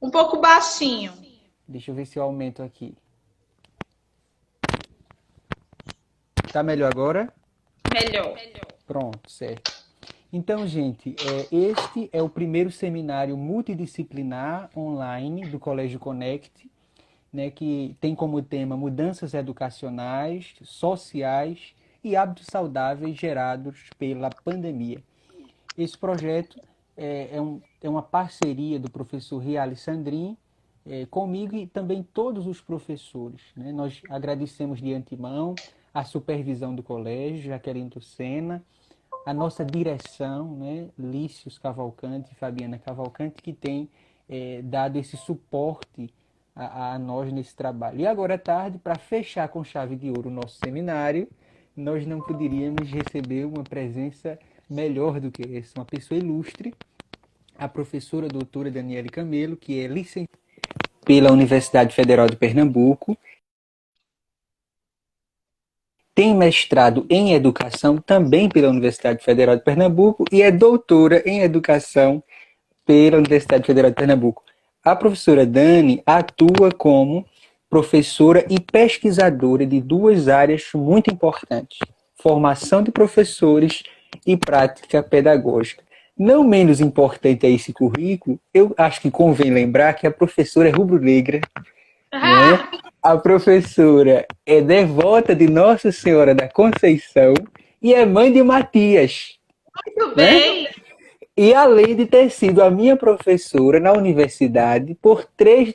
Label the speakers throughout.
Speaker 1: Um pouco baixinho.
Speaker 2: Deixa eu ver se eu aumento aqui. Tá melhor agora?
Speaker 1: Melhor.
Speaker 2: Pronto, certo. Então, gente, este é o primeiro seminário multidisciplinar online do Colégio Connect, né, que tem como tema mudanças educacionais, sociais e hábitos saudáveis gerados pela pandemia. Esse projeto é uma parceria do professor Riali Sandrin comigo e também todos os professores. Né? Nós agradecemos de antemão a supervisão do colégio, Jaqueline Lucena, a nossa direção, né, Lícios Cavalcante e Fabiana Cavalcante, que tem dado esse suporte a nós nesse trabalho. E agora à tarde, para fechar com chave de ouro o nosso seminário, nós não poderíamos receber uma presença melhor do que essa, uma pessoa ilustre, a professora doutora Daniele Camelo, que é licenciada pela Universidade Federal de Pernambuco, tem mestrado em educação também pela Universidade Federal de Pernambuco e é doutora em educação pela Universidade Federal de Pernambuco. A professora Dani atua como professora e pesquisadora de duas áreas muito importantes: formação de professores e prática pedagógica. Não menos importante a esse currículo, eu acho que convém lembrar que a professora é rubro-negra, né?
Speaker 1: Ah,
Speaker 2: A professora é devota de Nossa Senhora da Conceição e é mãe de Matias,
Speaker 1: muito
Speaker 2: né?
Speaker 1: bem.
Speaker 2: E além de ter sido a minha professora na universidade por três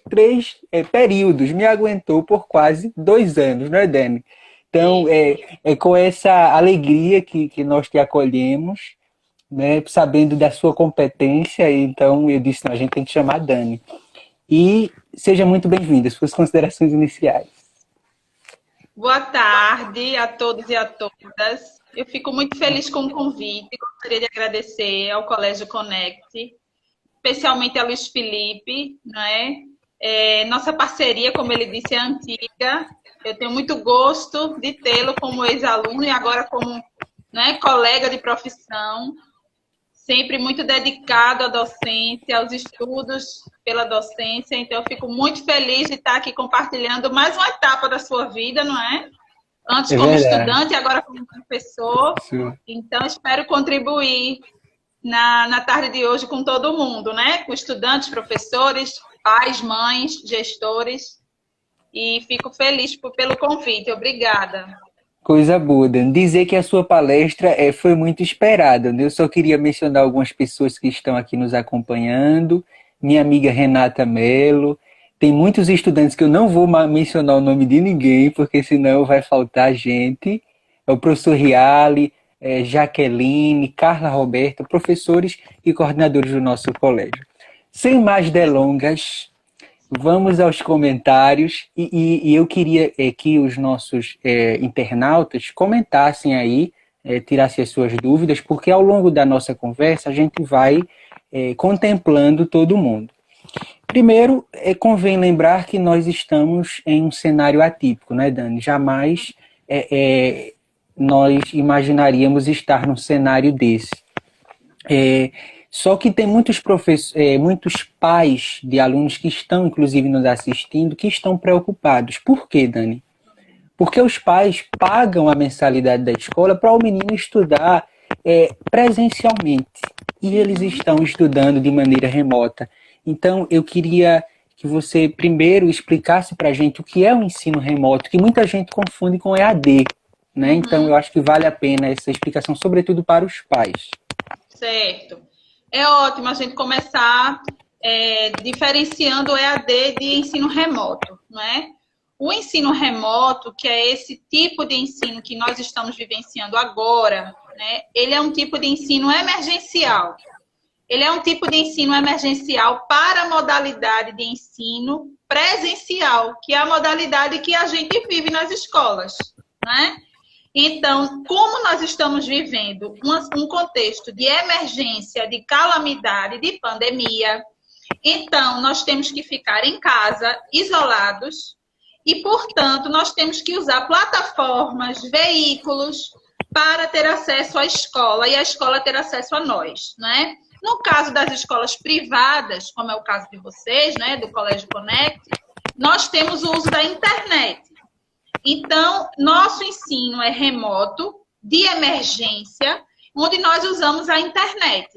Speaker 2: períodos, me aguentou por quase 2 anos, não é, Dani? Então,
Speaker 1: Isso.
Speaker 2: é com essa alegria que nós te acolhemos, né, sabendo da sua competência, então eu disse, não, a gente tem que chamar a Dani. E seja muito bem-vinda, suas considerações iniciais.
Speaker 1: Boa tarde a todos e a todas. Eu fico muito feliz com o convite. Gostaria de agradecer ao Colégio Connect, especialmente a Luiz Felipe, né? Nossa parceria, como ele disse, é antiga. Eu tenho muito gosto de tê-lo como ex-aluno e agora como, né, colega de profissão. Sempre muito dedicado à docência, aos estudos pela docência. Então, eu fico muito feliz de estar aqui compartilhando mais uma etapa da sua vida, não é? Antes
Speaker 2: É
Speaker 1: como
Speaker 2: verdade.
Speaker 1: estudante e agora como professor.
Speaker 2: Isso.
Speaker 1: Então, espero contribuir na tarde de hoje com todo mundo, né? Com estudantes, professores, pais, mães, gestores. E fico feliz pelo convite. Obrigada.
Speaker 2: Coisa boa, Dan. Dizer que a sua palestra foi muito esperada, né? Eu só queria mencionar algumas pessoas que estão aqui nos acompanhando. Minha amiga Renata Mello. Tem muitos estudantes que eu não vou mencionar o nome de ninguém, porque senão vai faltar gente. É o professor Riale, Jaqueline, Carla Roberta, professores e coordenadores do nosso colégio. Sem mais delongas, vamos aos comentários e eu queria que os nossos internautas comentassem aí, tirassem as suas dúvidas, porque ao longo da nossa conversa a gente vai contemplando todo mundo. Primeiro, convém lembrar que nós estamos em um cenário atípico, né, Dani? Jamais nós imaginaríamos estar num cenário desse. É, só que tem muitos pais de alunos que estão, inclusive, nos assistindo, que estão preocupados. Por quê, Dani? Porque os pais pagam a mensalidade da escola para o menino estudar presencialmente. E eles
Speaker 1: Uhum.
Speaker 2: estão estudando de maneira remota. Então, eu queria que você primeiro explicasse para a gente o que é o ensino remoto, que muita gente confunde com EAD. Né? Então, eu
Speaker 1: Uhum.
Speaker 2: acho que vale a pena essa explicação, sobretudo para os pais.
Speaker 1: Certo. É ótimo a gente começar diferenciando o EAD de ensino remoto, não é? O ensino remoto, que é esse tipo de ensino que nós estamos vivenciando agora, né? Ele é um tipo de ensino emergencial. Ele é um tipo de ensino emergencial para a modalidade de ensino presencial, que é a modalidade que a gente vive nas escolas, né? Então, como nós estamos vivendo um contexto de emergência, de calamidade, de pandemia, então nós temos que ficar em casa, isolados, e, portanto, nós temos que usar plataformas, veículos, para ter acesso à escola e a escola ter acesso a nós, né? No caso das escolas privadas, como é o caso de vocês, né, do Colégio Connect, nós temos o uso da internet. Então, nosso ensino é remoto, de emergência, onde nós usamos a internet.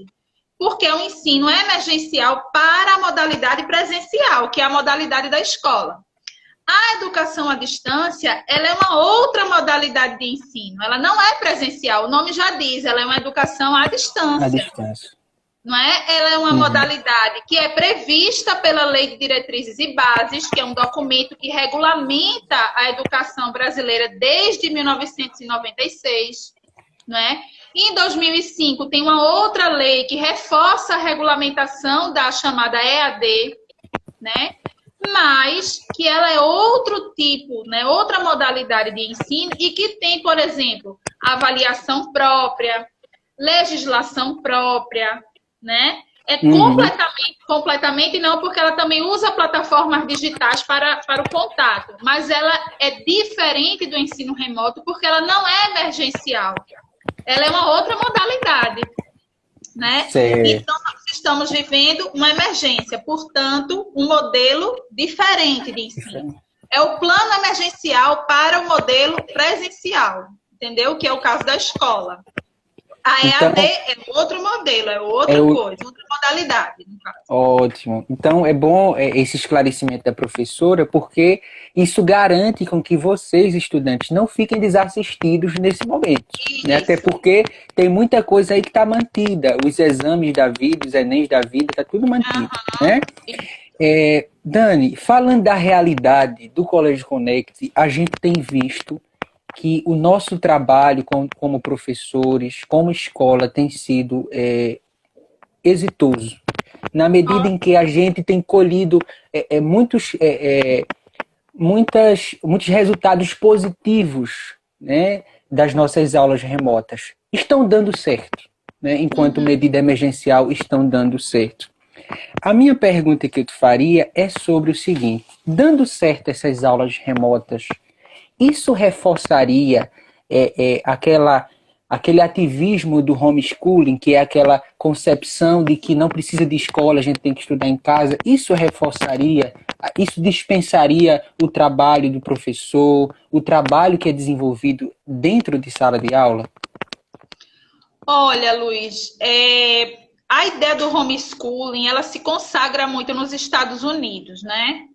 Speaker 1: Porque o ensino é emergencial para a modalidade presencial, que é a modalidade da escola. A educação à distância, ela é uma outra modalidade de ensino. Ela não é presencial, o nome já diz, ela é uma educação à distância.
Speaker 2: À distância.
Speaker 1: Não é? Ela é uma modalidade que é prevista pela Lei de Diretrizes e Bases, que é um documento que regulamenta a educação brasileira desde 1996, não é? E em 2005 tem uma outra lei que reforça a regulamentação da chamada EAD, né? Mas que ela é outro tipo, né? Outra modalidade de ensino e que tem, por exemplo, avaliação própria, legislação própria, né? É completamente não, porque ela também usa plataformas digitais para o contato, mas ela é diferente do ensino remoto porque ela não é emergencial. Ela é uma outra modalidade, né?
Speaker 2: Certo.
Speaker 1: Então, nós estamos vivendo uma emergência, portanto, um modelo diferente de ensino. É o plano emergencial para o modelo presencial, entendeu? Que é o caso da escola. A EAD é outro modelo, é outra coisa, outra modalidade, no caso.
Speaker 2: Ótimo. Então, é bom esse esclarecimento da professora, porque isso garante com que vocês, estudantes, não fiquem desassistidos nesse momento. Né? Até porque tem muita coisa aí que está mantida. Os exames da vida, os Enems da vida, está tudo mantido. Né? Dani, falando da realidade do Colégio Connect, a gente tem visto que o nosso trabalho como professores, como escola, tem sido exitoso. Na medida em que a gente tem colhido muitos resultados positivos, né, das nossas aulas remotas. Estão dando certo. Né, enquanto medida emergencial, estão dando certo. A minha pergunta que eu te faria é sobre o seguinte. Dando certo essas aulas remotas, isso reforçaria aquele ativismo do homeschooling, que é aquela concepção de que não precisa de escola, a gente tem que estudar em casa. Isso reforçaria, isso dispensaria o trabalho do professor, o trabalho que é desenvolvido dentro de sala de aula?
Speaker 1: Olha, Luiz, a ideia do homeschooling, ela se consagra muito nos Estados Unidos, né?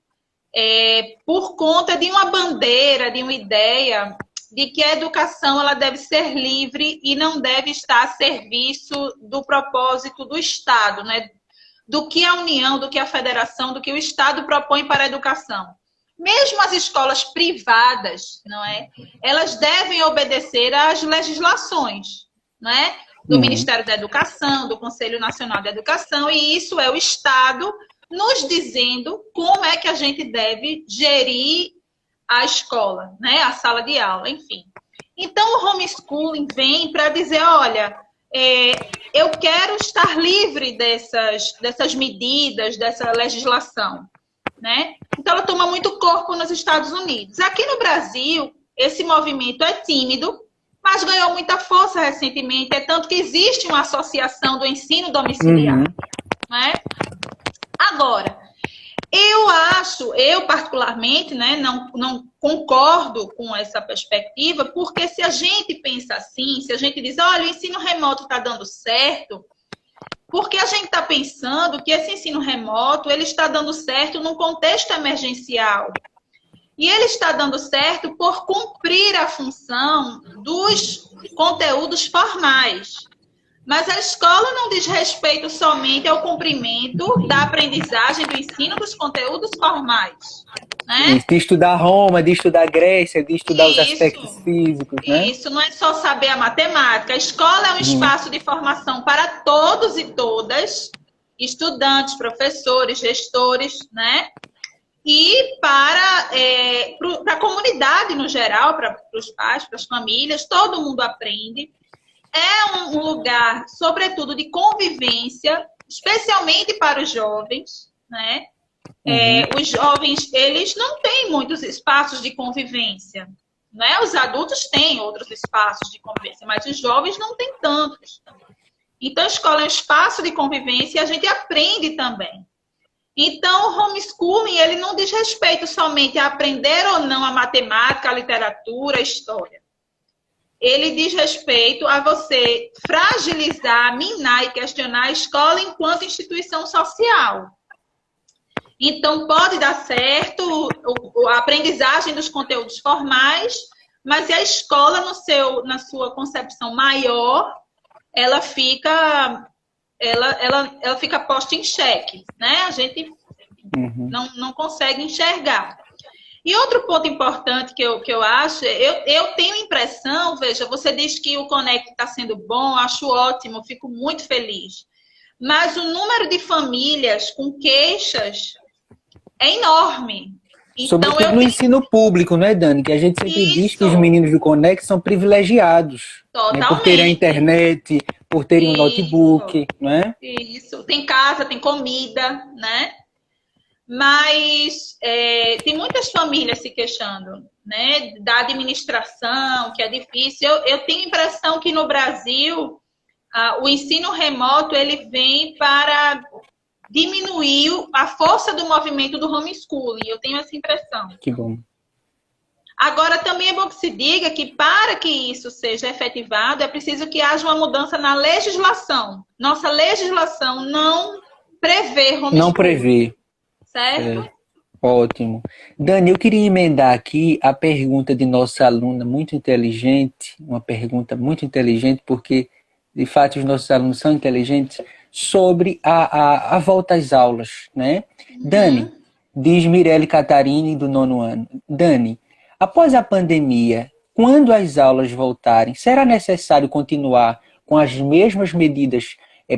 Speaker 1: Por conta de uma bandeira, de uma ideia de que a educação ela deve ser livre e não deve estar a serviço do propósito do Estado, né? Do que a União, do que a Federação, do que o Estado propõe para a educação. Mesmo as escolas privadas, não é? Elas devem obedecer às legislações, não é? Do Ministério da Educação, do Conselho Nacional de Educação, e isso é o Estado nos dizendo como é que a gente deve gerir a escola, né? A sala de aula, enfim. Então, o homeschooling vem para dizer, olha, eu quero estar livre dessas medidas, dessa legislação, né? Então, ela toma muito corpo nos Estados Unidos. Aqui no Brasil, esse movimento é tímido, mas ganhou muita força recentemente, tanto que existe uma associação do ensino domiciliar, né? Agora, eu particularmente, né, não concordo com essa perspectiva, porque se a gente pensa assim, se a gente diz, olha, o ensino remoto está dando certo, porque a gente está pensando que esse ensino remoto ele está dando certo num contexto emergencial. E ele está dando certo por cumprir a função dos conteúdos formais. Mas a escola não diz respeito somente ao cumprimento da aprendizagem do ensino dos conteúdos formais. Né?
Speaker 2: De estudar Roma, de estudar Grécia, de estudar os aspectos físicos. Né?
Speaker 1: Isso, não é só saber a matemática. A escola é um espaço de formação para todos e todas, estudantes, professores, gestores, né? E para a comunidade no geral, para os pais, para as famílias, todo mundo aprende. É um lugar, sobretudo, de convivência, especialmente para os jovens, né? Os jovens, eles não têm muitos espaços de convivência, né? Os adultos têm outros espaços de convivência, mas os jovens não têm tantos. Então, a escola é um espaço de convivência e a gente aprende também. Então, o homeschooling, ele não diz respeito somente a aprender ou não a matemática, a literatura, a história. Ele diz respeito a você fragilizar, minar e questionar a escola enquanto instituição social. Então, pode dar certo a aprendizagem dos conteúdos formais, mas se a escola, na sua concepção maior, ela fica posta em xeque, né? A gente não consegue enxergar. E outro ponto importante que eu acho, eu tenho a impressão, veja, você diz que o Conect está sendo bom, acho ótimo, fico muito feliz. Mas o número de famílias com queixas é enorme. Então,
Speaker 2: sobretudo no ensino público, não é, Dani? Que a gente sempre diz que os meninos do Conect são privilegiados. Né? Por terem a internet, por terem um notebook, não é?
Speaker 1: Isso. Tem casa, tem comida, né? Mas tem muitas famílias se queixando, né? Da administração, que é difícil. Eu tenho a impressão que no Brasil o ensino remoto ele vem para diminuir a força do movimento do homeschooling. Eu tenho essa impressão.
Speaker 2: Que bom.
Speaker 1: Agora, também é bom que se diga que para que isso seja efetivado, é preciso que haja uma mudança na legislação. Nossa legislação não prevê homeschooling.
Speaker 2: Não prevê.
Speaker 1: Certo?
Speaker 2: Ótimo. Dani, eu queria emendar aqui a pergunta de nossa aluna muito inteligente, uma pergunta muito inteligente, porque, de fato, os nossos alunos são inteligentes, sobre a volta às aulas, né? Dani, diz Mirelle Catarini, do 9º ano. Dani, após a pandemia, quando as aulas voltarem, será necessário continuar com as mesmas medidas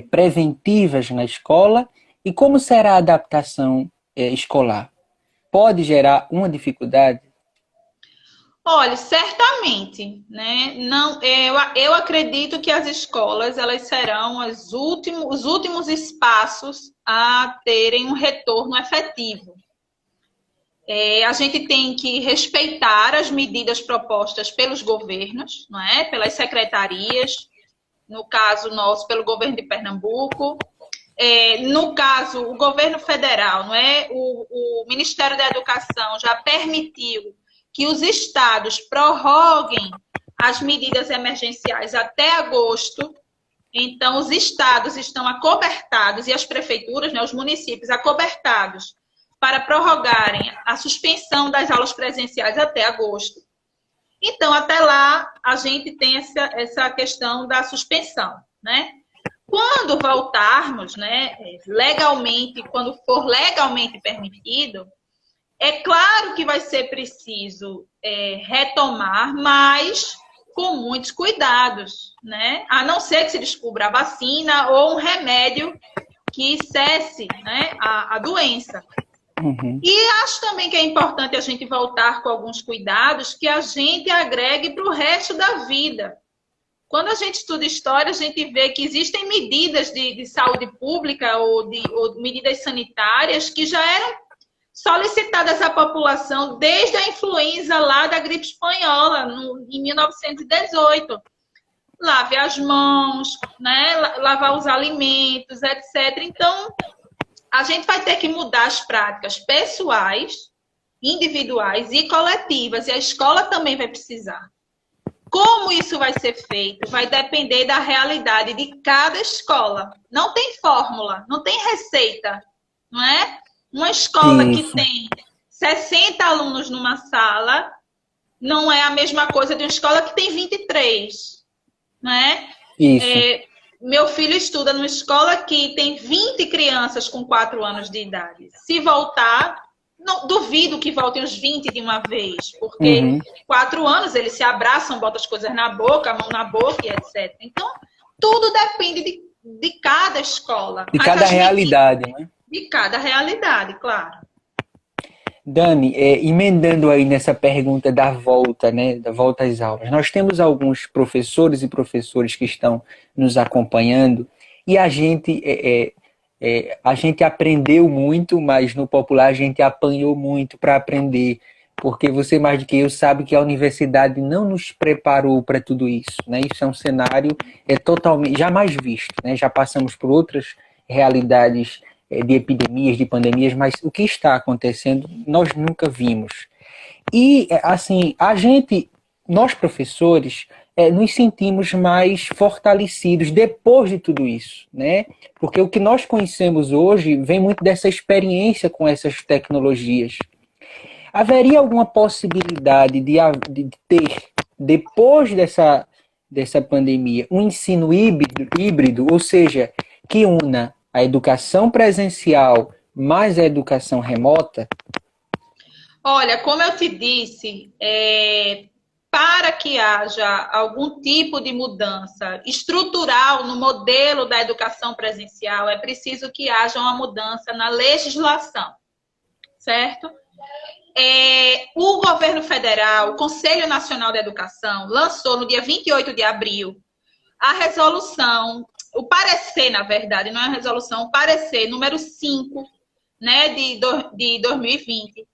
Speaker 2: preventivas na escola? E como será a adaptação escolar? Pode gerar uma dificuldade?
Speaker 1: Olha, certamente, né? Não, eu acredito que as escolas elas serão os últimos espaços a terem um retorno efetivo. A gente tem que respeitar as medidas propostas pelos governos, não é? Pelas secretarias, no caso nosso, pelo governo de Pernambuco. No caso, o governo federal, não é? O Ministério da Educação já permitiu que os estados prorroguem as medidas emergenciais até agosto. Então, os estados estão acobertados e as prefeituras, né, os municípios, acobertados para prorrogarem a suspensão das aulas presenciais até agosto. Então, até lá, a gente tem essa questão da suspensão, né? Quando voltarmos, né, legalmente, quando for legalmente permitido, é claro que vai ser preciso retomar, mas com muitos cuidados, né? A não ser que se descubra a vacina ou um remédio que cesse, né, a doença. E acho também que é importante a gente voltar com alguns cuidados que a gente agregue para o resto da vida. Quando a gente estuda história, a gente vê que existem medidas de saúde pública ou medidas sanitárias que já eram solicitadas à população desde a influenza lá da gripe espanhola, em 1918. Lave as mãos, né? Lavar os alimentos, etc. Então, a gente vai ter que mudar as práticas pessoais, individuais e coletivas, e a escola também vai precisar. Como isso vai ser feito vai depender da realidade de cada escola. Não tem fórmula, não tem receita, não é? Uma escola que tem 60 alunos numa sala não é a mesma coisa de uma escola que tem 23, não é?
Speaker 2: Isso.
Speaker 1: Meu filho estuda numa escola que tem 20 crianças com 4 anos de idade. Se voltar, não duvido que voltem os 20 de uma vez, porque 4 anos eles se abraçam, botam as coisas na boca, a mão na boca e etc. Então, tudo depende de cada escola.
Speaker 2: De cada realidade, né?
Speaker 1: De cada realidade, claro.
Speaker 2: Dani, emendando aí nessa pergunta da volta, né, da volta às aulas, nós temos alguns professores e professores que estão nos acompanhando e a gente aprendeu muito, mas no popular a gente apanhou muito para aprender porque você mais do que eu sabe que a universidade não nos preparou para tudo isso, né? Isso é um cenário totalmente jamais visto, né? Já passamos por outras realidades de epidemias, de pandemias, mas o que está acontecendo nós nunca vimos. E, assim, nós professores, nos sentimos mais fortalecidos depois de tudo isso, né? Porque o que nós conhecemos hoje vem muito dessa experiência com essas tecnologias. Haveria alguma possibilidade de ter, depois dessa pandemia, um ensino híbrido, ou seja, que una a educação presencial mais a educação remota?
Speaker 1: Olha, como eu te disse, para que haja algum tipo de mudança estrutural no modelo da educação presencial, é preciso que haja uma mudança na legislação, certo? O governo federal, o Conselho Nacional da Educação, lançou no dia 28 de abril a resolução, o parecer, na verdade, não é a resolução, o parecer número 5, né, de 2020,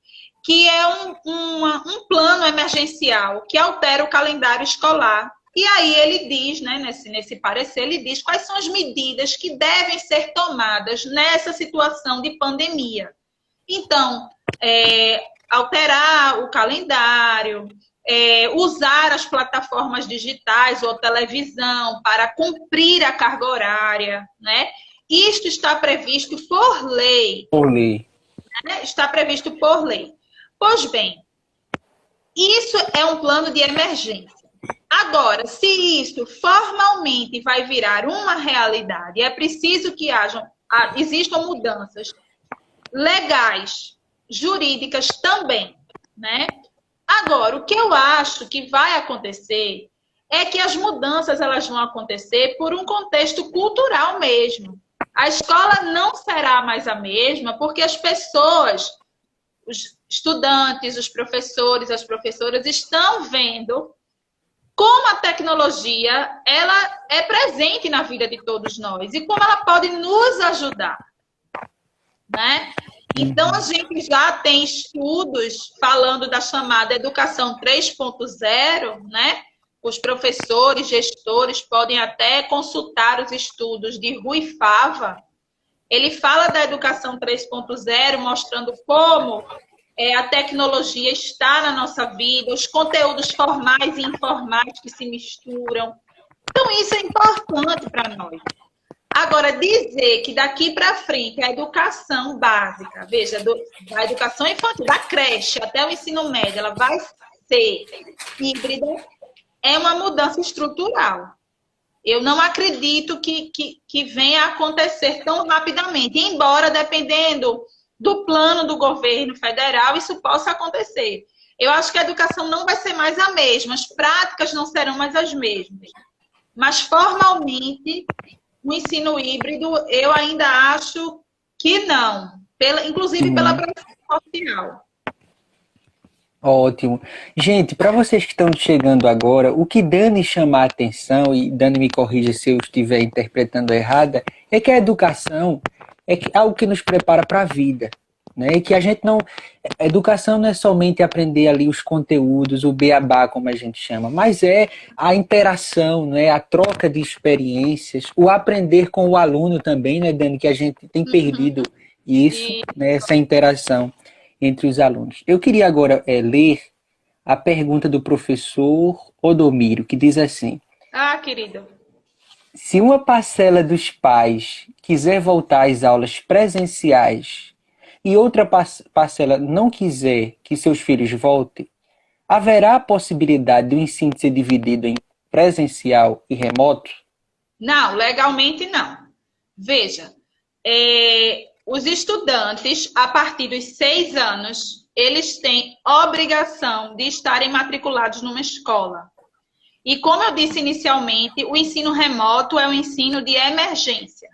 Speaker 1: que é um plano emergencial que altera o calendário escolar. E aí ele diz, né, nesse parecer, ele diz quais são as medidas que devem ser tomadas nessa situação de pandemia. Então, alterar o calendário, usar as plataformas digitais ou televisão para cumprir a carga horária, né? Isto está previsto por lei.
Speaker 2: Por lei.
Speaker 1: Né? Está previsto por lei. Pois bem, isso é um plano de emergência. Agora, se isso formalmente vai virar uma realidade, é preciso que existam mudanças legais, jurídicas também, né? Agora, o que eu acho que vai acontecer é que as mudanças elas vão acontecer por um contexto cultural mesmo. A escola não será mais a mesma porque as pessoas, os estudantes, os professores, as professoras estão vendo como a tecnologia ela é presente na vida de todos nós e como ela pode nos ajudar, né? Então, a gente já tem estudos falando da chamada educação 3.0, né? Os professores, gestores podem até consultar os estudos de Rui Fava. Ele fala da educação 3.0, mostrando como a tecnologia está na nossa vida, os conteúdos formais e informais que se misturam. Então, isso é importante para nós. Agora, dizer que daqui para frente a educação básica, veja, da educação infantil, da creche até o ensino médio, ela vai ser híbrida, é uma mudança estrutural. Eu não acredito que venha a acontecer tão rapidamente, embora, dependendo do plano do governo federal, isso possa acontecer. Eu acho que a educação não vai ser mais a mesma, as práticas não serão mais as mesmas. Mas, formalmente, o ensino híbrido, eu ainda acho que não. Inclusive pela pressão social.
Speaker 2: Ótimo. Gente, para vocês que estão chegando agora, o que Dani chama a atenção, e Dani me corrija se eu estiver interpretando errada, é que a educação é algo que nos prepara para a vida. Né? E que a gente não... A educação não é somente aprender ali os conteúdos, o beabá, como a gente chama, mas é a interação, né? A troca de experiências, o aprender com o aluno também, né, Dani? Que a gente tem perdido isso, né? Essa interação entre os alunos. Eu queria agora ler a pergunta do professor Odomiro, que diz assim:
Speaker 1: querido.
Speaker 2: Se uma parcela dos pais quiser voltar às aulas presenciais e outra parcela não quiser que seus filhos voltem, haverá a possibilidade do ensino ser dividido em presencial e remoto?
Speaker 1: Não, legalmente não. Veja, os estudantes, a partir dos 6 anos, eles têm obrigação de estarem matriculados numa escola. E como eu disse inicialmente, o ensino remoto é um ensino de emergência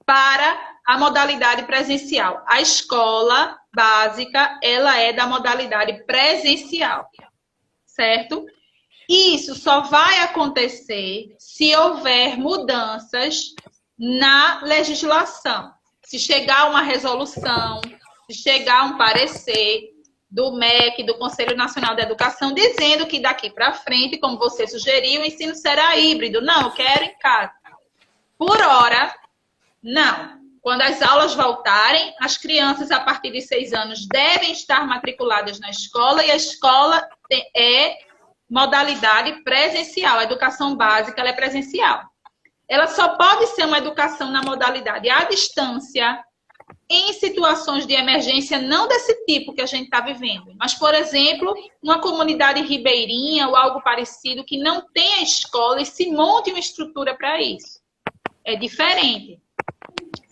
Speaker 1: para a modalidade presencial. A escola básica, ela é da modalidade presencial, certo? Isso só vai acontecer se houver mudanças na legislação. Se chegar uma resolução, se chegar um parecer do MEC, do Conselho Nacional de Educação, dizendo que daqui para frente, como você sugeriu, o ensino será híbrido. Não, eu quero em casa. Por hora, não. Quando as aulas voltarem, as crianças a partir de 6 anos devem estar matriculadas na escola, e a escola é modalidade presencial. A educação básica ela é presencial. Ela só pode ser uma educação na modalidade à distância, em situações de emergência, não desse tipo que a gente está vivendo, mas, por exemplo, uma comunidade ribeirinha ou algo parecido que não tem a escola e se monte uma estrutura para isso. É diferente,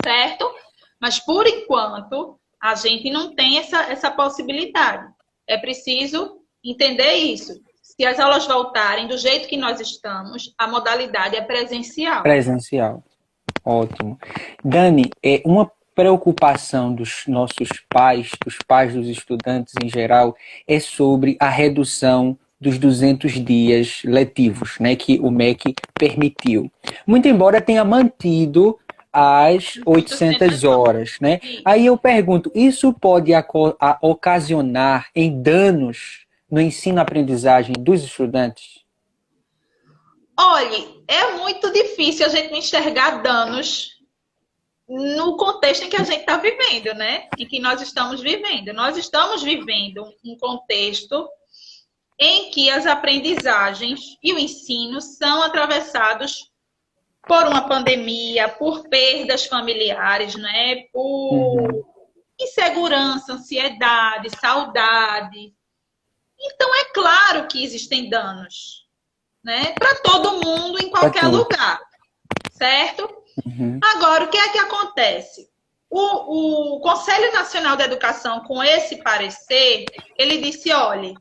Speaker 1: certo? Mas, por enquanto, a gente não tem essa possibilidade. É preciso entender isso. Se as aulas voltarem do jeito que nós estamos, a modalidade é presencial.
Speaker 2: Presencial. Ótimo. Dani, uma preocupação dos nossos pais, dos pais dos estudantes em geral, é sobre a redução dos 200 dias letivos, né, que o MEC permitiu. Muito embora tenha mantido as 800 horas, né? Aí eu pergunto, isso pode ocasionar em danos no ensino-aprendizagem dos estudantes?
Speaker 1: Olhe, é muito difícil a gente enxergar danos no contexto em que a gente está vivendo, né? Em que nós estamos vivendo. Nós estamos vivendo um contexto em que as aprendizagens e o ensino são atravessados por uma pandemia, por perdas familiares, né? Por insegurança, ansiedade, saudade. Então, é claro que existem danos, né? Para todo mundo, em qualquer lugar, certo? Agora, o que é que acontece? O Conselho Nacional de Educação, com esse parecer, ele disse, olha,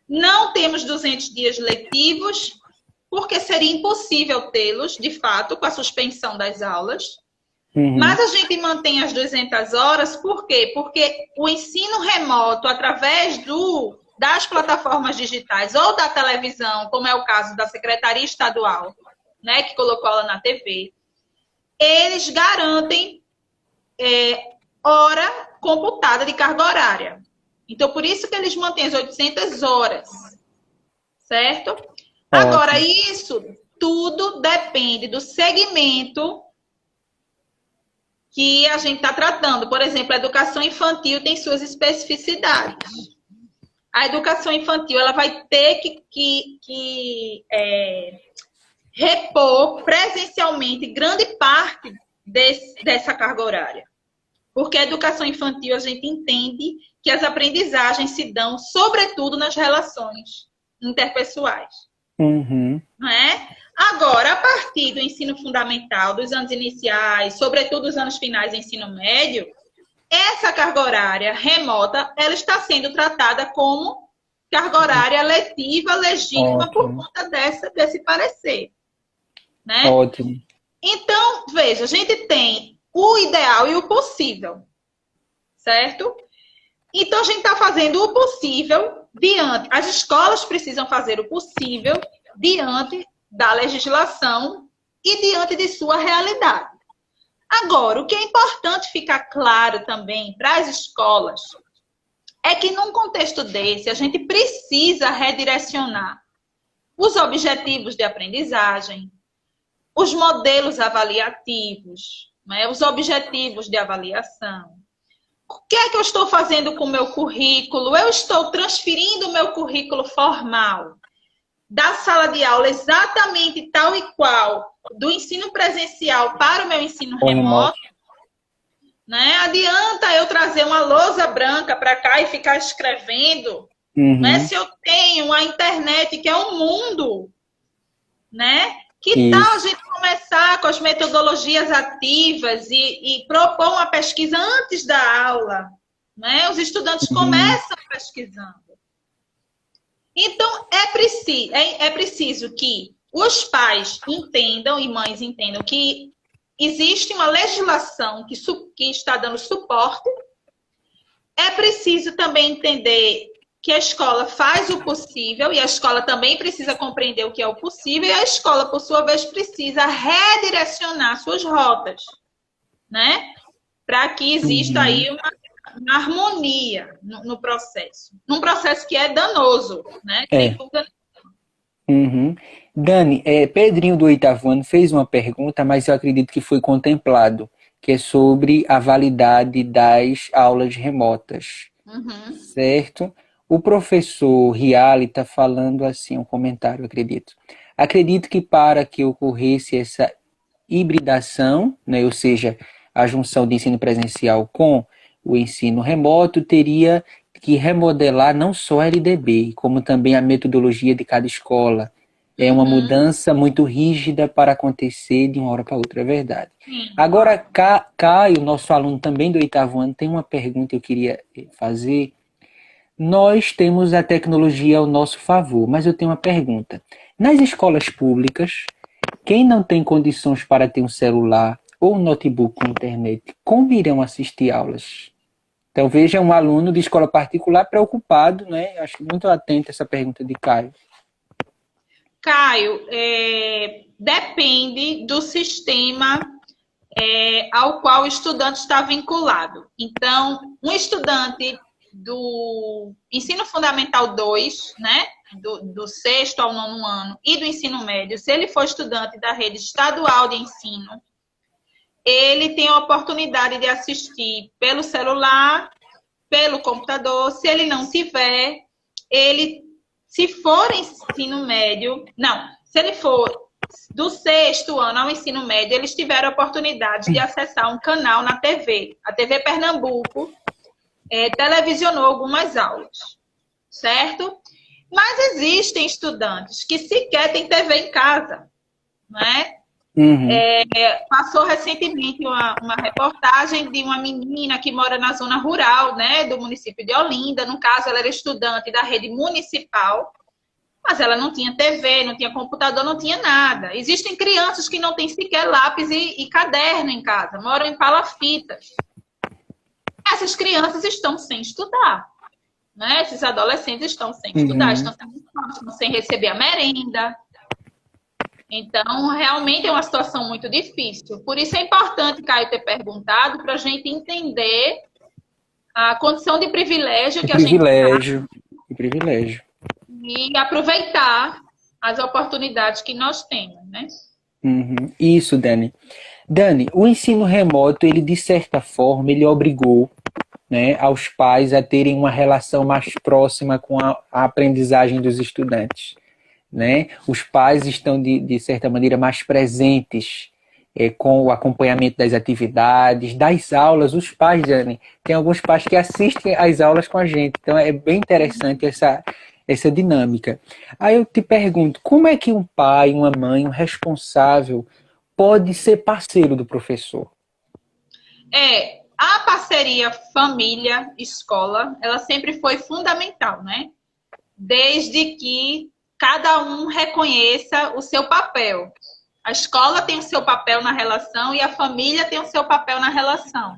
Speaker 1: não temos 200 dias letivos, porque seria impossível tê-los, de fato, com a suspensão das aulas. Mas a gente mantém as 200 horas, por quê? Porque o ensino remoto, através das plataformas digitais ou da televisão, como é o caso da Secretaria Estadual, né, que colocou ela na TV, eles garantem hora computada de carga horária. Então, por isso que eles mantêm as 800 horas, certo? Agora, isso tudo depende do segmento que a gente está tratando. Por exemplo, a educação infantil tem suas especificidades. A educação infantil ela vai ter que repor presencialmente grande parte dessa carga horária. Porque a educação infantil, a gente entende que as aprendizagens se dão, sobretudo, nas relações interpessoais. Não é? Agora, a partir do ensino fundamental, dos anos iniciais, sobretudo dos anos finais do ensino médio, essa carga horária remota, ela está sendo tratada como carga horária letiva, legítima, por conta desse parecer. Né?
Speaker 2: Ótimo.
Speaker 1: Então, veja, a gente tem o ideal e o possível, certo? Então, a gente está fazendo o possível diante... As escolas precisam fazer o possível diante da legislação e diante de sua realidade. Agora, o que é importante ficar claro também para as escolas é que, num contexto desse, a gente precisa redirecionar os objetivos de aprendizagem, os modelos avaliativos, né, os objetivos de avaliação. O que é que eu estou fazendo com o meu currículo? Eu estou transferindo o meu currículo formal da sala de aula exatamente tal e qual do ensino presencial para o meu ensino remoto. Né? Adianta eu trazer uma lousa branca para cá e ficar escrevendo? Né? Se eu tenho a internet, que é um mundo, né? Que tal a gente começar com as metodologias ativas e propor uma pesquisa antes da aula? Né? Os estudantes começam pesquisando. Então, é preciso que os pais entendam e mães entendam que existe uma legislação que está dando suporte. É preciso também entender que a escola faz o possível e a escola também precisa compreender o que é o possível e a escola, por sua vez, precisa redirecionar suas rotas, né? Para que exista aí uma harmonia no processo. Num processo que é danoso, né? Que
Speaker 2: É. Uhum. Dani, Pedrinho do 8º ano fez uma pergunta, mas eu acredito que foi contemplado, que é sobre a validade das aulas remotas,
Speaker 1: Uhum.
Speaker 2: certo? O professor Riali está falando assim, um comentário, eu acredito. Acredito que para que ocorresse essa hibridação, né, ou seja, a junção de ensino presencial com o ensino remoto, teria que remodelar não só a LDB, como também a metodologia de cada escola. É uma mudança muito rígida para acontecer de uma hora para outra, é verdade.
Speaker 1: Sim.
Speaker 2: Agora, Caio, nosso aluno também do 8º ano, tem uma pergunta que eu queria fazer. Nós temos a tecnologia ao nosso favor, mas eu tenho uma pergunta. Nas escolas públicas, quem não tem condições para ter um celular ou um notebook com internet, como irão assistir aulas? Então veja um aluno de escola particular preocupado, né? Acho muito atento a essa pergunta de Caio.
Speaker 1: Caio, depende do sistema ao qual o estudante está vinculado. Então, um estudante do ensino fundamental 2, né, do 6º ao 9º ano, e do ensino médio, se ele for estudante da rede estadual de ensino, ele tem a oportunidade de assistir pelo celular, pelo computador. Se ele não tiver, se for ensino médio, não, se ele for do 6º ano ao ensino médio, eles tiveram a oportunidade de acessar um canal na TV. A TV Pernambuco televisionou algumas aulas, certo? Mas existem estudantes que sequer têm TV em casa, né?
Speaker 2: Uhum.
Speaker 1: Passou recentemente uma reportagem de uma menina que mora na zona rural, né, do município de Olinda. No caso, ela era estudante da rede municipal, mas ela não tinha TV, não tinha computador, não tinha nada. Existem crianças que não têm sequer lápis e caderno em casa, moram em palafitas. Essas crianças estão sem estudar, né? Esses adolescentes estão sem estudar, estão sem receber a merenda. Então, realmente é uma situação muito difícil. Por isso é importante, Caio, ter perguntado para a gente entender a condição de privilégio que a gente
Speaker 2: privilégio.
Speaker 1: E aproveitar as oportunidades que nós temos, né?
Speaker 2: Uhum. Isso, Dani. Dani, o ensino remoto, ele de certa forma, ele obrigou, né, aos pais a terem uma relação mais próxima com a aprendizagem dos estudantes. Né? Os pais estão, de certa maneira, mais presentes com o acompanhamento das atividades, das aulas. Os pais, Dani, tem alguns pais que assistem às aulas com a gente. Então, é bem interessante essa dinâmica. Aí eu te pergunto, como é que um pai, uma mãe, um responsável pode ser parceiro do professor?
Speaker 1: A parceria família-escola, ela sempre foi fundamental, né? Desde que cada um reconheça o seu papel. A escola tem o seu papel na relação e a família tem o seu papel na relação.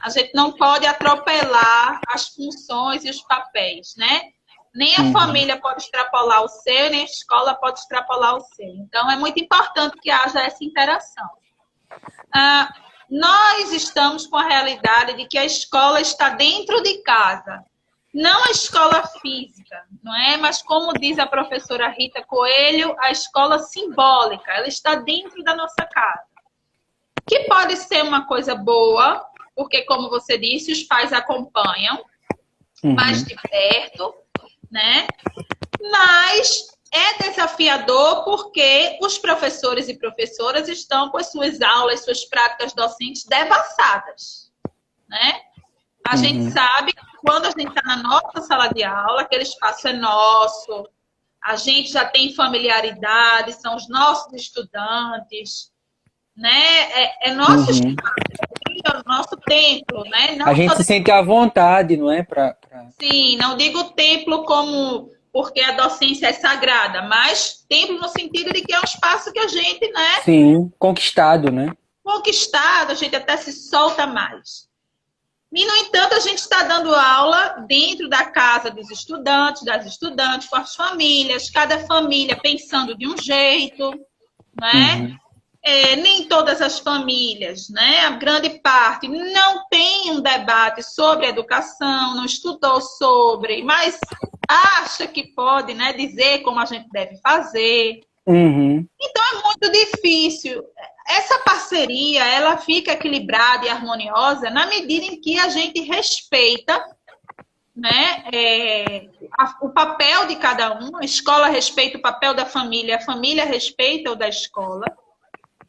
Speaker 1: A gente não pode atropelar as funções e os papéis, né? Nem a família pode extrapolar o seu, nem a escola pode extrapolar o seu. Então, é muito importante que haja essa interação. Nós estamos com a realidade de que a escola está dentro de casa. Não a escola física, não é? Mas como diz a professora Rita Coelho, a escola simbólica, ela está dentro da nossa casa. Que pode ser uma coisa boa, porque como você disse, os pais acompanham mais de perto, né? Mas é desafiador porque os professores e professoras estão com as suas aulas, suas práticas docentes devassadas, né? A gente sabe que quando a gente está na nossa sala de aula, aquele espaço é nosso, a gente já tem familiaridade, são os nossos estudantes, né? É nosso espaço, é o nosso templo, né? Não
Speaker 2: a gente se sente à vontade, não é?
Speaker 1: Sim, não digo templo como porque a docência é sagrada, mas templo no sentido de que é um espaço que a gente, né?
Speaker 2: Sim, conquistado, né?
Speaker 1: Conquistado, a gente até se solta mais. E, no entanto, a gente está dando aula dentro da casa dos estudantes, das estudantes, com as famílias, cada família pensando de um jeito, né? nem todas as famílias, né, a grande parte, não tem um debate sobre educação, não estudou sobre, mas acha que pode, né, dizer como a gente deve fazer.
Speaker 2: Uhum.
Speaker 1: Então é muito difícil. Essa parceria, ela fica equilibrada e harmoniosa na medida em que a gente respeita, né, o papel de cada um, a escola respeita o papel da família, a família respeita o da escola,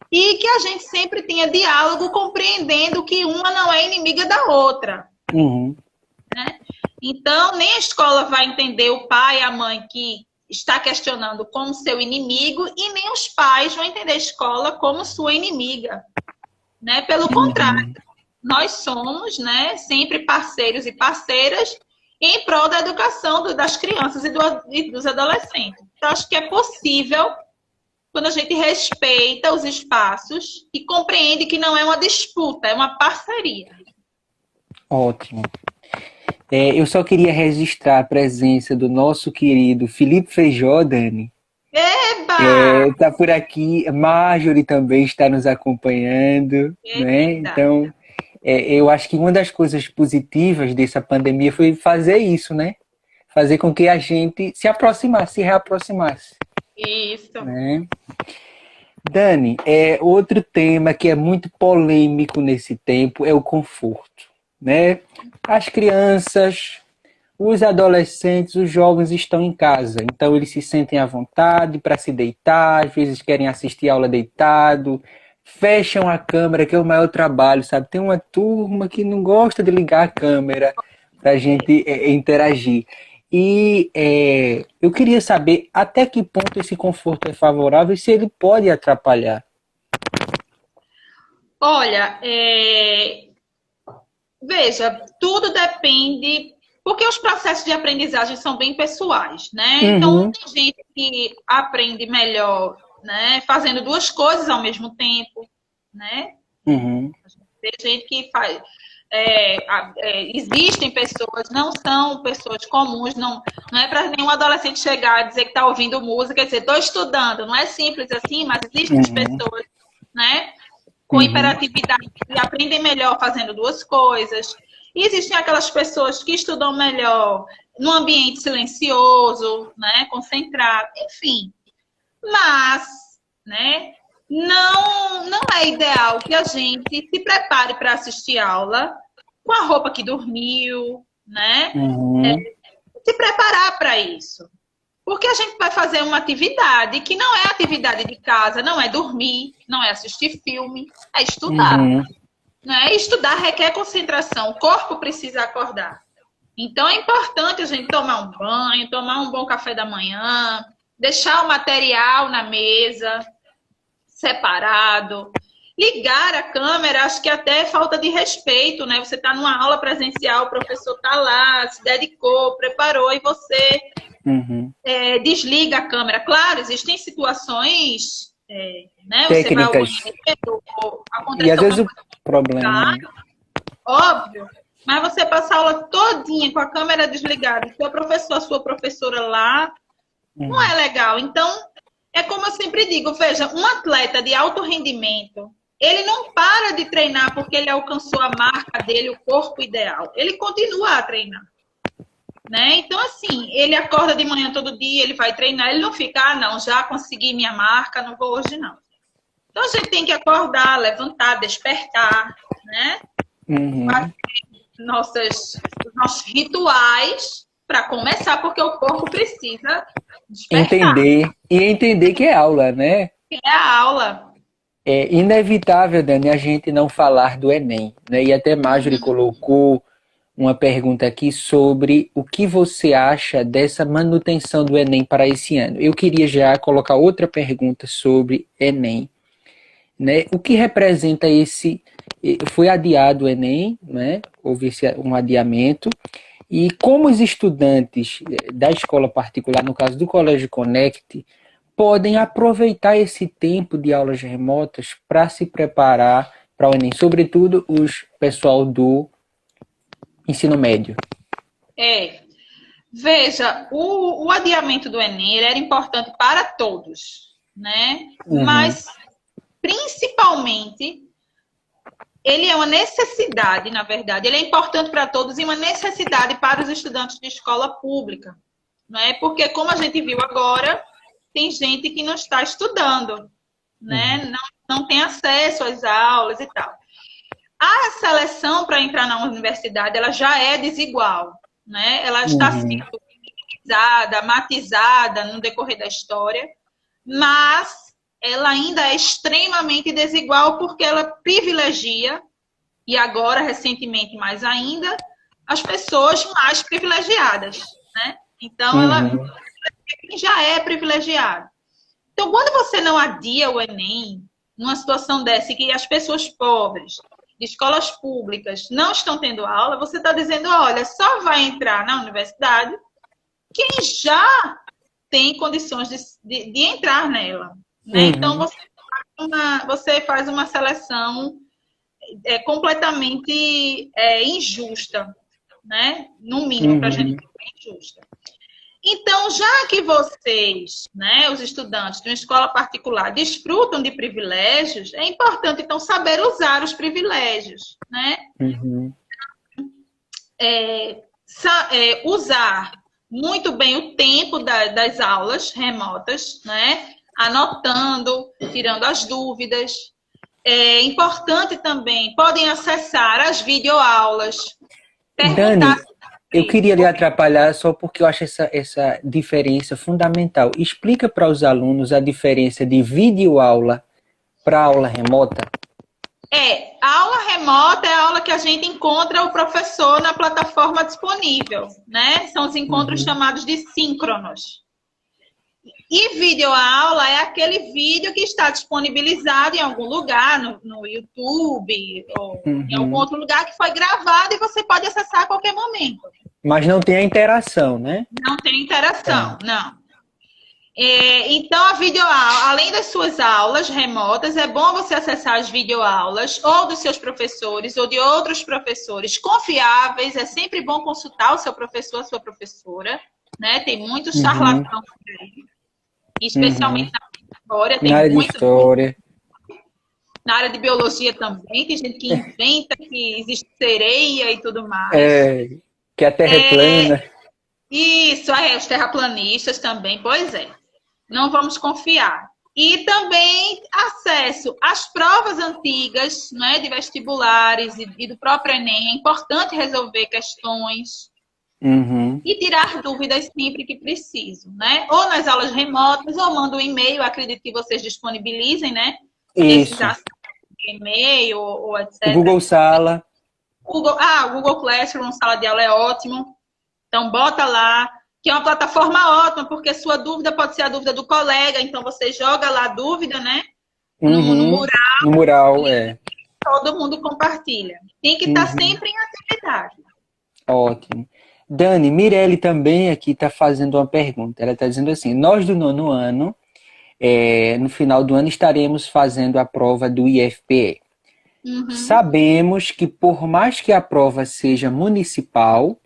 Speaker 1: e que a gente sempre tenha diálogo compreendendo que uma não é inimiga da outra.
Speaker 2: Uhum.
Speaker 1: Né? Então, nem a escola vai entender o pai e a mãe que está questionando como seu inimigo, e nem os pais vão entender a escola como sua inimiga. Né? Pelo contrário, nós somos, né, sempre parceiros e parceiras em prol da educação das crianças e dos adolescentes. Então, acho que é possível quando a gente respeita os espaços e compreende que não é uma disputa, é uma parceria.
Speaker 2: Ótimo. Eu só queria registrar a presença do nosso querido Felipe Feijó, Dani.
Speaker 1: Eba!
Speaker 2: Tá por aqui. Marjorie também está nos acompanhando, né? Então, eu acho que uma das coisas positivas dessa pandemia foi fazer isso, né? Fazer com que a gente se aproximasse, se reaproximasse.
Speaker 1: Isso.
Speaker 2: Né? Dani, outro tema que é muito polêmico nesse tempo é o conforto, né? As crianças, os adolescentes, os jovens estão em casa, então eles se sentem à vontade para se deitar, às vezes querem assistir aula deitado, fecham a câmera, que é o maior trabalho, sabe? Tem uma turma que não gosta de ligar a câmera para a gente interagir. E eu queria saber até que ponto esse conforto é favorável e se ele pode atrapalhar.
Speaker 1: Olha, veja, tudo depende, porque os processos de aprendizagem são bem pessoais, né?
Speaker 2: Uhum.
Speaker 1: Então, tem gente que aprende melhor, né, fazendo duas coisas ao mesmo tempo, né?
Speaker 2: Uhum.
Speaker 1: Tem gente que faz... existem pessoas, não são pessoas comuns, não é para nenhum adolescente chegar e dizer que está ouvindo música e dizer, estou estudando, não é simples assim, mas existem pessoas, né, com hiperatividade que aprendem melhor fazendo duas coisas, e existem aquelas pessoas que estudam melhor num ambiente silencioso, né, concentrado, enfim, mas, né, não é ideal que a gente se prepare para assistir aula com a roupa que dormiu, né? Se preparar para isso. Porque a gente vai fazer uma atividade que não é atividade de casa, não é dormir, não é assistir filme, é estudar. Né? Estudar requer concentração, o corpo precisa acordar. Então é importante a gente tomar um banho, tomar um bom café da manhã, deixar o material na mesa, separado. Ligar a câmera, acho que até é falta de respeito, né? Você está numa aula presencial, o professor está lá, se dedicou, preparou, e você desliga a câmera. Claro, existem situações, né? Você vai ao banheiro, acontece
Speaker 2: e às vezes
Speaker 1: alguma
Speaker 2: o problema, né?
Speaker 1: Óbvio. Mas você passa a aula todinha com a câmera desligada, seu professor, a sua professora lá, não é legal. Então, é como eu sempre digo, veja, um atleta de alto rendimento, ele não para de treinar porque ele alcançou a marca dele, o corpo ideal. Ele continua a treinar. Né? Então, assim, ele acorda de manhã todo dia, ele vai treinar, ele não fica, não, já consegui minha marca, não vou hoje, não. Então, a gente tem que acordar, levantar, despertar, né? Nossos rituais para começar, porque o corpo precisa despertar.
Speaker 2: Entender que é aula, né?
Speaker 1: Que é a aula.
Speaker 2: É inevitável, Dani, a gente não falar do Enem, né? E até Marjorie colocou uma pergunta aqui sobre o que você acha dessa manutenção do Enem para esse ano. Eu queria já colocar outra pergunta sobre Enem, né? O que representa esse... Foi adiado o Enem, né? Houve um adiamento. E como os estudantes da escola particular, no caso do Colégio Connect, podem aproveitar esse tempo de aulas remotas para se preparar para o Enem, sobretudo os pessoal do ensino médio.
Speaker 1: Veja, o adiamento do Enem era importante para todos, né? Mas principalmente, ele é uma necessidade, na verdade. Ele é importante para todos e uma necessidade para os estudantes de escola pública. Não é? Porque, como a gente viu agora, tem gente que não está estudando, né? Não tem acesso às aulas e tal. A seleção para entrar na universidade, ela já é desigual, né? Ela está sendo matizada no decorrer da história, mas ela ainda é extremamente desigual porque ela privilegia, e agora, recentemente, mais ainda, as pessoas mais privilegiadas, né? Então, ela já é privilegiada. Então, quando você não adia o Enem, numa situação dessa, que as pessoas pobres, de escolas públicas, não estão tendo aula, você está dizendo, olha, só vai entrar na universidade quem já tem condições de entrar nela. Né? Então, você faz uma seleção completamente injusta, né? No mínimo, para a gente ser injusta. Então, já que vocês, né, os estudantes de uma escola particular, desfrutam de privilégios, é importante, então, saber usar os privilégios, né? Usar muito bem o tempo das aulas remotas, né? Anotando, tirando as dúvidas. É importante também, podem acessar as videoaulas.
Speaker 2: Dani, eu queria lhe atrapalhar só porque eu acho essa diferença fundamental. Explica para os alunos a diferença de videoaula para aula remota.
Speaker 1: A aula remota é a aula que a gente encontra o professor na plataforma disponível, né? São os encontros chamados de síncronos. E videoaula é aquele vídeo que está disponibilizado em algum lugar, no YouTube, ou em algum outro lugar que foi gravado e você pode acessar a qualquer momento.
Speaker 2: Mas não tem a interação, né?
Speaker 1: Não tem interação, não. Então, a videoaula, além das suas aulas remotas, é bom você acessar as videoaulas ou dos seus professores ou de outros professores confiáveis. É sempre bom consultar o seu professor, a sua professora, né? Tem muitos charlatãos por aí, especialmente na história. Tem
Speaker 2: na área de história.
Speaker 1: Na área de biologia também, tem gente que inventa que existe sereia e tudo mais.
Speaker 2: Que a Terra é plana.
Speaker 1: Isso, os terraplanistas também, pois é. Não vamos confiar. E também acesso às provas antigas, né, de vestibulares e do próprio Enem. É importante resolver questões e tirar dúvidas sempre que preciso, né? Ou nas aulas remotas, ou manda um e-mail, acredito que vocês disponibilizem, né?
Speaker 2: Isso.
Speaker 1: E-mail ou etc.
Speaker 2: O Google Sala.
Speaker 1: O Google Classroom, sala de aula é ótimo. Então, bota lá, que é uma plataforma ótima, porque sua dúvida pode ser a dúvida do colega, então você joga lá a dúvida, né? No mural.
Speaker 2: No mural,
Speaker 1: Todo mundo compartilha. Tem que estar sempre em atividade.
Speaker 2: Ótimo. Dani, Mirelle também aqui está fazendo uma pergunta. Ela está dizendo assim, nós do 9º ano, no final do ano, estaremos fazendo a prova do IFPE. Sabemos que por mais que a prova seja municipal,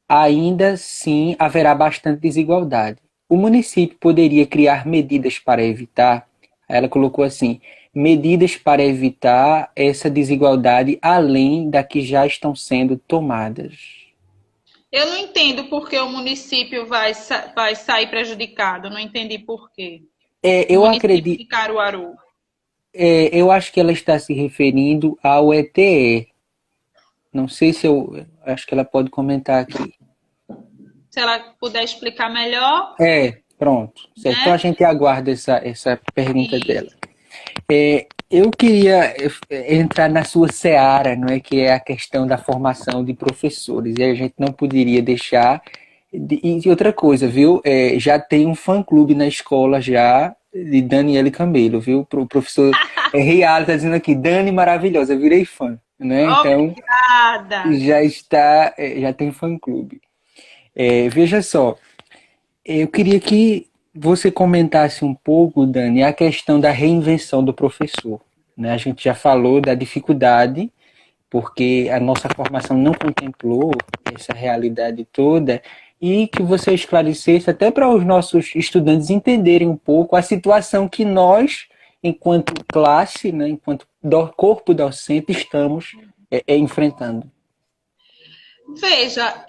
Speaker 2: ainda assim haverá bastante desigualdade. O município poderia criar medidas para evitar, ela colocou assim, medidas para evitar essa desigualdade além da que já estão sendo tomadas.
Speaker 1: Eu não entendo por que o município vai sair prejudicado. Não entendi por quê.
Speaker 2: Eu acredito.
Speaker 1: De Caruaru.
Speaker 2: Eu acho que ela está se referindo ao ETE. Não sei se acho que ela pode comentar aqui.
Speaker 1: Se ela puder explicar melhor.
Speaker 2: Pronto. Certo. Né? Então a gente aguarda essa pergunta dela. Eu queria entrar na sua seara, não é? Que é a questão da formação de professores. E a gente não poderia deixar. E outra coisa, viu? Já tem um fã-clube na escola já de Daniele Camelo, viu? O professor Rial está dizendo aqui, Dani maravilhosa, virei fã. Né? Então, já tem fã-clube. Veja só, eu queria que você comentasse um pouco, Dani, a questão da reinvenção do professor. Né? A gente já falou da dificuldade, porque a nossa formação não contemplou essa realidade toda, e que você esclarecesse até para os nossos estudantes entenderem um pouco a situação que nós, enquanto classe, né, enquanto corpo docente, estamos enfrentando?
Speaker 1: Veja,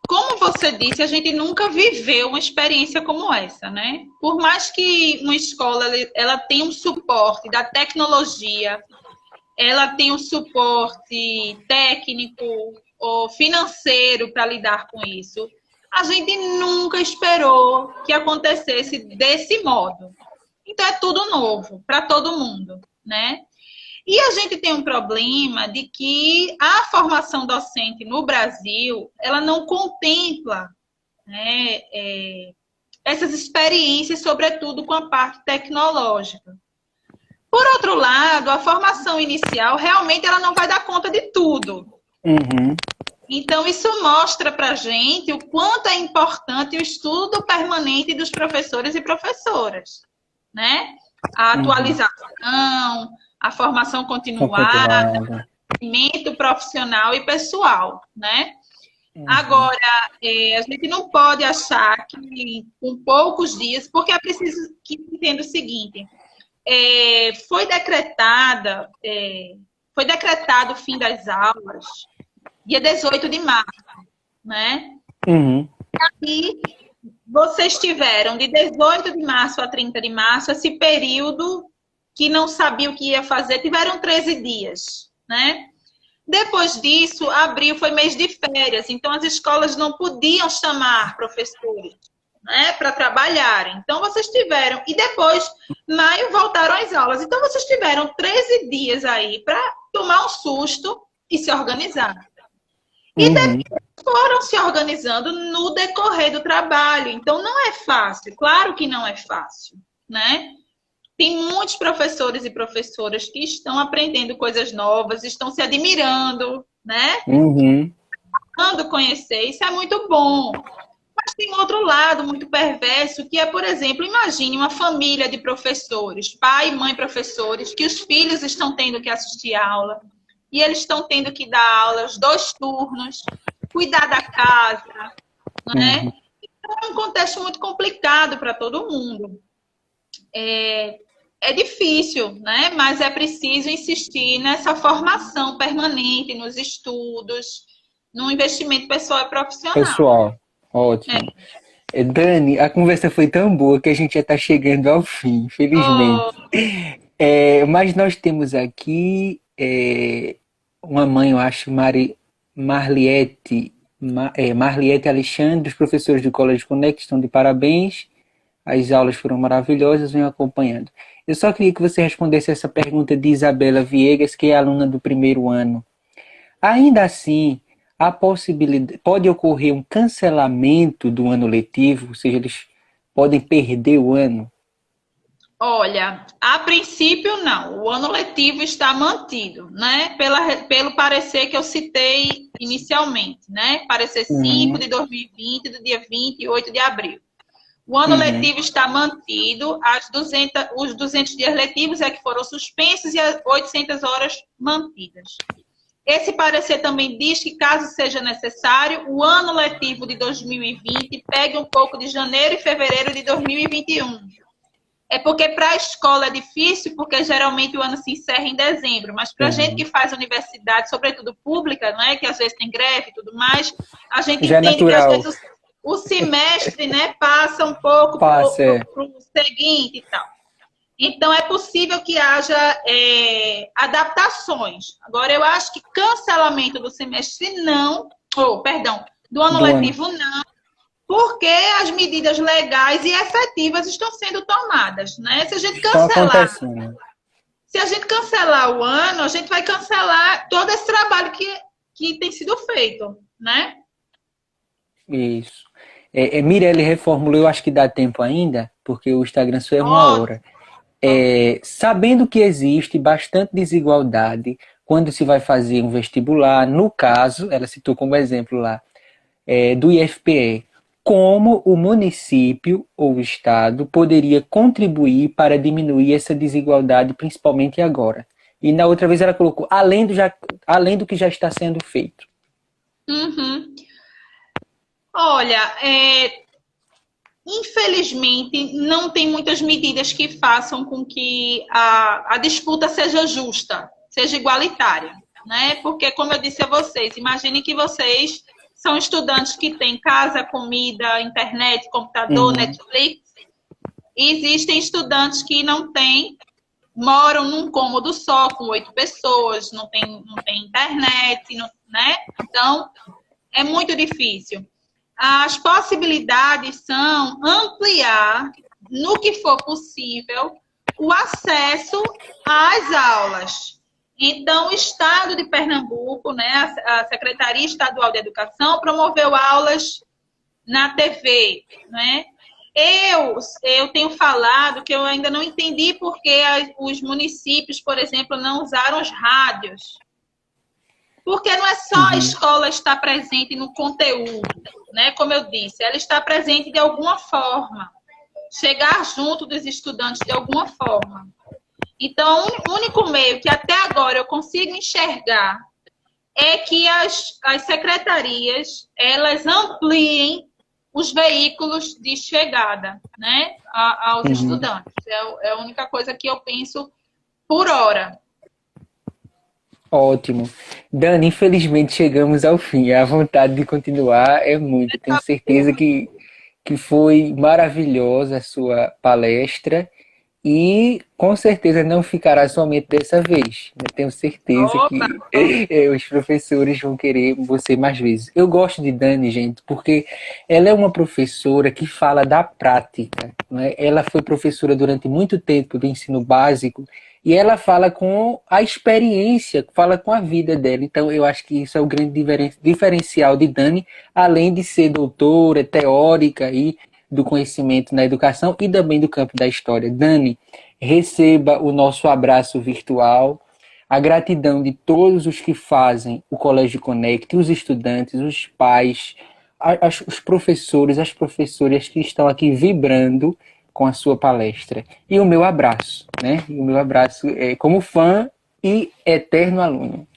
Speaker 1: como você disse, a gente nunca viveu uma experiência como essa, né? Por mais que uma escola ela tenha um suporte da tecnologia, ela tem um suporte técnico ou financeiro para lidar com isso, a gente nunca esperou que acontecesse desse modo. Então é tudo novo para todo mundo, né? E a gente tem um problema de que a formação docente no Brasil, ela não contempla, né, essas experiências, sobretudo com a parte tecnológica. Por outro lado, a formação inicial, realmente, ela não vai dar conta de tudo.
Speaker 2: Uhum.
Speaker 1: Então, isso mostra para a gente o quanto é importante o estudo permanente dos professores e professoras, né? A atualização, a formação continuada, o crescimento profissional e pessoal, né? Agora, a gente não pode achar que com poucos dias, porque é preciso que entenda o seguinte, foi decretado o fim das aulas dia 18 de março, né?
Speaker 2: Uhum.
Speaker 1: E vocês tiveram de 18 de março a 30 de março esse período que não sabia o que ia fazer, tiveram 13 dias, né? Depois disso, abril foi mês de férias, então as escolas não podiam chamar professores, né, para trabalharem. Então vocês tiveram, e depois, maio, voltaram às aulas. Então vocês tiveram 13 dias aí para tomar um susto e se organizar. E depois foram se organizando no decorrer do trabalho. Então não é fácil, claro que não é fácil, né? Tem muitos professores e professoras que estão aprendendo coisas novas, estão se admirando, né? Quando conhecer, isso é muito bom. Mas tem outro lado muito perverso, que é, por exemplo, imagine uma família de professores, pai e mãe professores, que os filhos estão tendo que assistir aula, e eles estão tendo que dar aula os 2 turnos, cuidar da casa, né? Então, é um contexto muito complicado para todo mundo. É difícil, né? Mas é preciso insistir nessa formação permanente, nos estudos, no investimento pessoal e profissional.
Speaker 2: Pessoal, ótimo. Dani, a conversa foi tão boa que a gente já está chegando ao fim, infelizmente. Mas nós temos aqui uma mãe, eu acho, Marliette Alexandre, os professores do Colégio Connect estão de parabéns. As aulas foram maravilhosas, venham acompanhando. Eu só queria que você respondesse essa pergunta de Isabela Viegas, que é aluna do 1º ano. Ainda assim, a possibilidade, pode ocorrer um cancelamento do ano letivo, ou seja, eles podem perder o ano?
Speaker 1: Olha, a princípio não. O ano letivo está mantido, né? Pelo parecer que eu citei inicialmente, né? Parecer 5 de 2020, do dia 28 de abril. O ano letivo está mantido, os 200 dias letivos é que foram suspensos e as 800 horas mantidas. Esse parecer também diz que, caso seja necessário, o ano letivo de 2020 pegue um pouco de janeiro e fevereiro de 2021. É porque para a escola é difícil, porque geralmente o ano se encerra em dezembro, mas para a gente que faz universidade, sobretudo pública, né, que às vezes tem greve e tudo mais, a gente
Speaker 2: já
Speaker 1: entende
Speaker 2: que
Speaker 1: às vezes o semestre, né, passa um pouco para o seguinte e tal. Então, é possível que haja adaptações. Agora, eu acho que cancelamento do semestre não, do ano letivo não, porque as medidas legais e efetivas estão sendo tomadas, né? Se a gente cancelar o ano, a gente vai cancelar todo esse trabalho que tem sido feito, né?
Speaker 2: Isso. Mirelle reformulou, eu acho que dá tempo ainda, porque o Instagram só é 1 hora. Sabendo que existe bastante desigualdade quando se vai fazer um vestibular, no caso, ela citou como exemplo lá, do IFPE, como o município ou o estado poderia contribuir para diminuir essa desigualdade, principalmente agora. E na outra vez ela colocou, além do que já está sendo feito.
Speaker 1: Olha, infelizmente, não tem muitas medidas que façam com que a disputa seja justa, seja igualitária, né? Porque, como eu disse a vocês, imagine que vocês são estudantes que têm casa, comida, internet, computador, Netflix, e existem estudantes que não têm, moram num cômodo só, com 8 pessoas, não tem internet, né? Então, é muito difícil. As possibilidades são ampliar, no que for possível, o acesso às aulas. Então, o Estado de Pernambuco, né, a Secretaria Estadual de Educação, promoveu aulas na TV, né? Eu tenho falado que eu ainda não entendi por que os municípios, por exemplo, não usaram os rádios. Porque não é só a escola estar presente no conteúdo, né? Como eu disse, ela está presente de alguma forma. Chegar junto dos estudantes de alguma forma. Então, o único meio que até agora eu consigo enxergar é que as secretarias, elas ampliem os veículos de chegada, né, aos estudantes. É a única coisa que eu penso por hora.
Speaker 2: Ótimo. Dani, infelizmente chegamos ao fim. A vontade de continuar é muito. Tenho certeza que foi maravilhosa a sua palestra e com certeza não ficará somente dessa vez. Eu tenho certeza que os professores vão querer você mais vezes. Eu gosto de Dani, gente, porque ela é uma professora que fala da prática, né? Ela foi professora durante muito tempo do ensino básico e ela fala com a experiência, fala com a vida dela. Então, eu acho que isso é o grande diferencial de Dani, além de ser doutora, teórica e do conhecimento na educação e também do campo da história. Dani, receba o nosso abraço virtual, a gratidão de todos os que fazem o Colégio Connect, os estudantes, os pais, os professores, as professoras que estão aqui vibrando com a sua palestra. E o meu abraço, né? E o meu abraço é como fã e eterno aluno.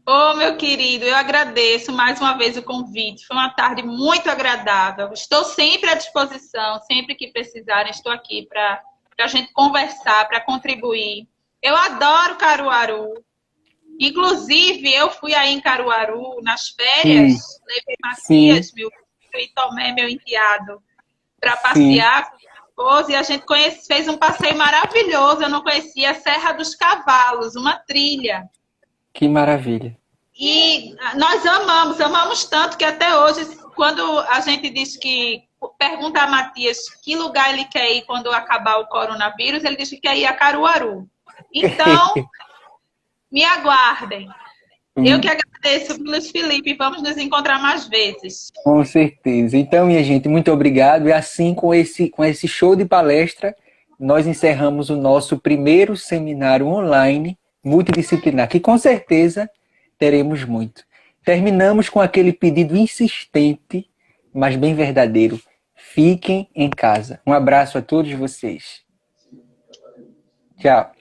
Speaker 1: Ô, meu querido, eu agradeço mais uma vez o convite. Foi uma tarde muito agradável. Estou sempre à disposição, sempre que precisarem, estou aqui para a gente conversar, para contribuir. Eu adoro Caruaru. Inclusive, eu fui aí em Caruaru nas férias, levei Matias, meu filho, e Tomé, meu enteado, para passear com minha esposa, e a gente fez um passeio maravilhoso. Eu não conhecia a Serra dos Cavalos, uma trilha.
Speaker 2: Que maravilha.
Speaker 1: E nós amamos tanto que até hoje, quando a gente diz que pergunta a Matias que lugar ele quer ir quando acabar o coronavírus, ele diz que quer ir a Caruaru. Então, me aguardem. Eu que agradeço, Luiz Felipe. Vamos nos encontrar mais vezes.
Speaker 2: Com certeza. Então, minha gente, muito obrigado. E assim, com esse show de palestra, nós encerramos o nosso primeiro seminário online multidisciplinar, que com certeza teremos muito. Terminamos com aquele pedido insistente, mas bem verdadeiro. Fiquem em casa. Um abraço a todos vocês. Tchau.